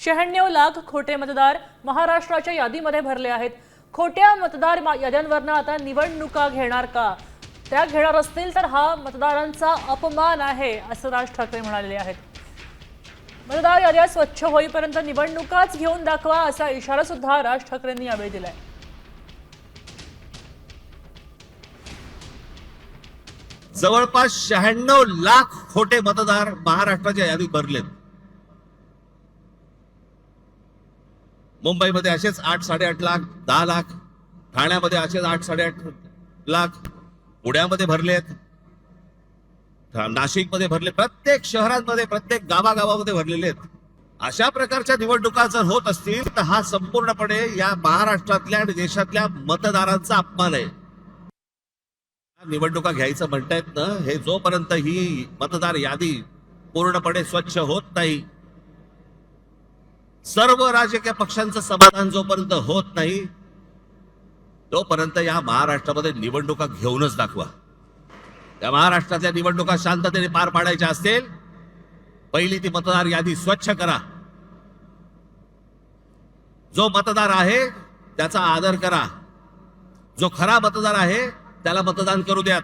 96 लाख खोटे मतदार महाराष्ट्राच्या यादीमध्ये भरले आहेत। खोट्या मतदार याद्यांवरनं आता निवडणुका घेणार का? त्या घेणार असतील तर हा मतदारांचा अपमान आहे असं राज ठाकरे म्हणाले आहेत। मतदार याद्या स्वच्छ होईपर्यंत निवडणुकाच घेऊन दाखवा असा इशारा सुद्धा राज ठाकरेंनी यावेळी दिलाय। जवळपास 96 लाख खोटे मतदार महाराष्ट्राच्या यादीत भरलेत। मुंबईमध्ये असेच 8-8.5 लाख, 10 लाख, ठाण्यामध्ये असेच 8-8.5 लाख, पुण्यामध्ये भरलेत, नाशिकमध्ये भरले, प्रत्येक शहरांमध्ये, प्रत्येक गावागावामध्ये भरलेले आहेत। अशा प्रकारच्या निवडणुका जर होत असतील तर हा संपूर्णपणे या महाराष्ट्रातल्या आणि देशातल्या मतदारांचा अपमान आहे। निवडणुका घ्यायचं म्हणतायत ना, हे जोपर्यंत ही मतदार यादी पूर्णपणे स्वच्छ होत नाही, सर्व राजकीय पक्षांचं समाधान जोपर्यंत होत नाही, तोपर्यंत या महाराष्ट्रामध्ये निवडणुका घेऊनच दाखवा। या महाराष्ट्रातल्या निवडणुका शांततेने पार पाडायच्या असतील, पहिली ती मतदार यादी स्वच्छ करा। जो मतदार आहे त्याचा आदर करा, जो खरा मतदार आहे त्याला मतदान करू द्या।